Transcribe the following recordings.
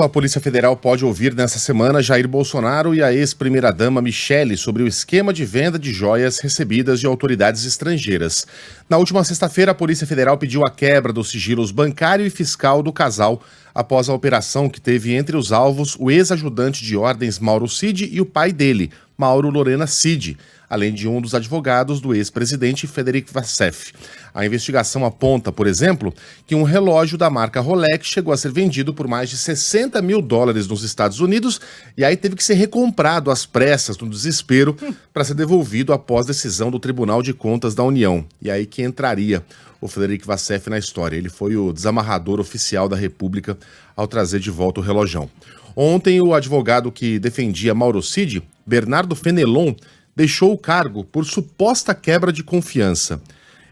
A Polícia Federal pode ouvir nessa semana Jair Bolsonaro e a ex-primeira-dama Michele sobre o esquema de venda de joias recebidas de autoridades estrangeiras. Na última sexta-feira, a Polícia Federal pediu a quebra dos sigilos bancário e fiscal do casal após a operação que teve entre os alvos o ex-ajudante de ordens Mauro Cid e o pai dele, Mauro Lorena Cid, além de um dos advogados do ex-presidente Frederic Wassef. A investigação aponta, por exemplo, que um relógio da marca Rolex chegou a ser vendido por mais de $60 mil nos Estados Unidos e aí teve que ser recomprado às pressas, no desespero, para ser devolvido após decisão do Tribunal de Contas da União. E aí que entraria o Frederic Wassef na história. Ele foi o desamarrador oficial da República ao trazer de volta o relojão. Ontem, o advogado que defendia Mauro Cid, Bernardo Fenelon, deixou o cargo por suposta quebra de confiança.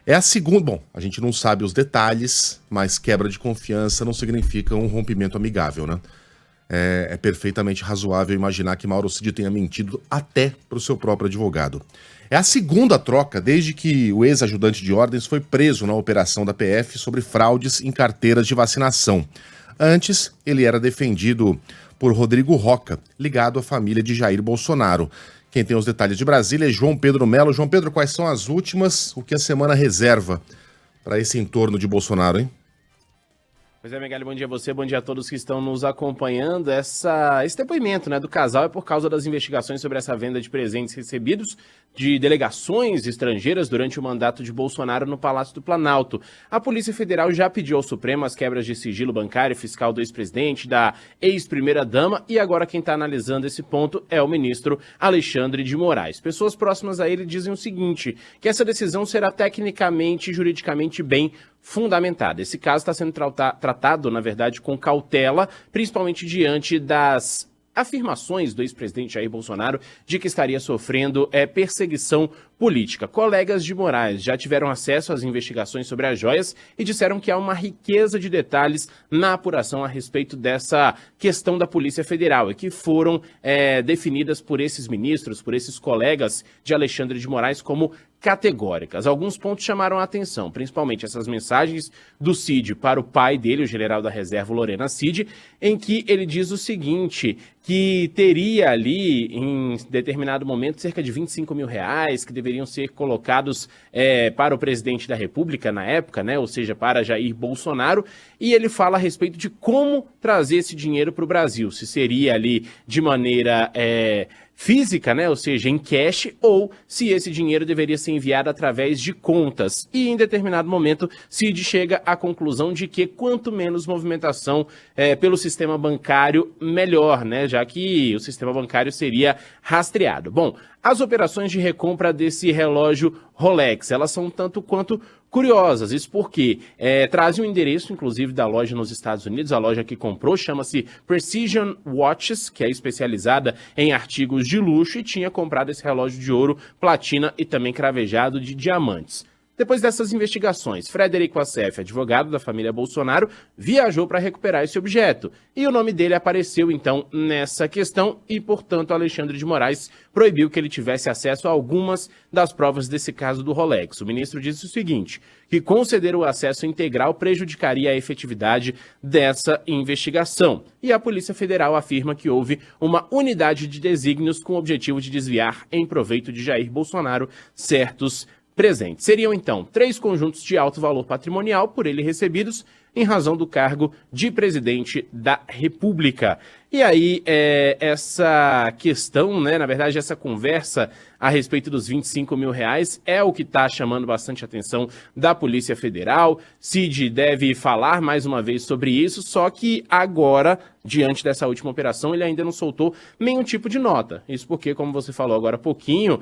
É a segunda... Bom, a gente não sabe os detalhes, mas quebra de confiança não significa um rompimento amigável, né? É perfeitamente razoável imaginar que Mauro Cid tenha mentido até para o seu próprio advogado. É a segunda troca desde que o ex-ajudante de ordens foi preso na operação da PF sobre fraudes em carteiras de vacinação. Antes, ele era defendido por Rodrigo Rocha, ligado à família de Jair Bolsonaro. Quem tem os detalhes de Brasília é João Pedro Melo. João Pedro, quais são as últimas? O que a semana reserva para esse entorno de Bolsonaro, hein? Pois é, Megali, bom dia a você, bom dia a todos que estão nos acompanhando. Esse depoimento, né, do casal é por causa das investigações sobre essa venda de presentes recebidos de delegações estrangeiras durante o mandato de Bolsonaro no Palácio do Planalto. A Polícia Federal já pediu ao Supremo as quebras de sigilo bancário e fiscal do ex-presidente, da ex-primeira-dama, e agora quem está analisando esse ponto é o ministro Alexandre de Moraes. Pessoas próximas a ele dizem o seguinte, que essa decisão será tecnicamente e juridicamente bem fundamentada. Esse caso está sendo tratado, na verdade, com cautela, principalmente diante das afirmações do ex-presidente Jair Bolsonaro de que estaria sofrendo perseguição política. Colegas de Moraes já tiveram acesso às investigações sobre as joias e disseram que há uma riqueza de detalhes na apuração a respeito dessa questão da Polícia Federal e que foram definidas por esses ministros, por esses colegas de Alexandre de Moraes como categóricas. Alguns pontos chamaram a atenção, principalmente essas mensagens do Cid para o pai dele, o general da reserva Lorena Cid, em que ele diz o seguinte, que teria ali, em determinado momento, cerca de R$25 mil, que deveriam ser colocados para o presidente da República na época, né? Ou seja, para Jair Bolsonaro, e ele fala a respeito de como trazer esse dinheiro para o Brasil, se seria ali de maneira física, né, ou seja, em cash, ou se esse dinheiro deveria ser enviado através de contas. E em determinado momento, Cid chega à conclusão de que quanto menos movimentação pelo sistema bancário, melhor, né, já que o sistema bancário seria rastreado. Bom, as operações de recompra desse relógio Rolex, elas são tanto quanto curiosas, isso porque trazem o endereço, inclusive, da loja nos Estados Unidos, a loja que comprou, chama-se Precision Watches, que é especializada em artigos de luxo e tinha comprado esse relógio de ouro, platina e também cravejado de diamantes. Depois dessas investigações, Frederic Wassef, advogado da família Bolsonaro, viajou para recuperar esse objeto. E o nome dele apareceu, então, nessa questão e, portanto, Alexandre de Moraes proibiu que ele tivesse acesso a algumas das provas desse caso do Rolex. O ministro disse o seguinte, que conceder o acesso integral prejudicaria a efetividade dessa investigação. E a Polícia Federal afirma que houve uma unidade de desígnios com o objetivo de desviar em proveito de Jair Bolsonaro certos presentes. Seriam, então, 3 conjuntos de alto valor patrimonial por ele recebidos em razão do cargo de presidente da República. E aí, essa questão, né, na verdade, essa conversa a respeito dos R$25 mil é o que está chamando bastante atenção da Polícia Federal. Cid deve falar mais uma vez sobre isso, só que agora, diante dessa última operação, ele ainda não soltou nenhum tipo de nota. Isso porque, como você falou agora há pouquinho,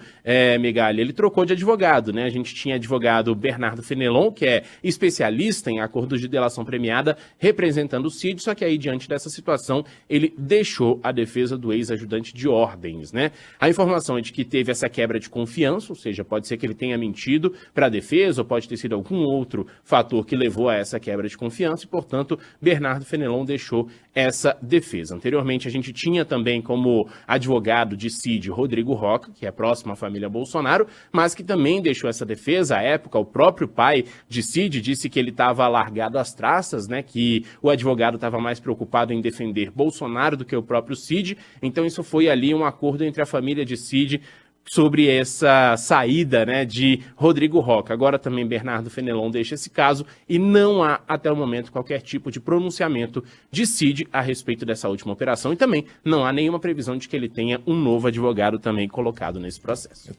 Megali, ele trocou de advogado, né? A gente tinha advogado Bernardo Fenelon, que é especialista em acordos de delação premiada, representando o Cid, só que aí, diante dessa situação, ele deixou a defesa do ex-ajudante de ordens, né? A informação é de que teve essa essa quebra de confiança, ou seja, pode ser que ele tenha mentido para a defesa ou pode ter sido algum outro fator que levou a essa quebra de confiança e, portanto, Bernardo Fenelon deixou essa defesa. Anteriormente, a gente tinha também como advogado de Cid Rodrigo Roca, que é próximo à família Bolsonaro, mas que também deixou essa defesa. À época, o próprio pai de Cid disse que ele estava largado às traças, né, que o advogado estava mais preocupado em defender Bolsonaro do que o próprio Cid. Então, isso foi ali um acordo entre a família de Cid sobre essa saída, né, de Rodrigo Roca. Agora também Bernardo Fenelon deixa esse caso e não há, até o momento, qualquer tipo de pronunciamento de Cid a respeito dessa última operação e também não há nenhuma previsão de que ele tenha um novo advogado também colocado nesse processo.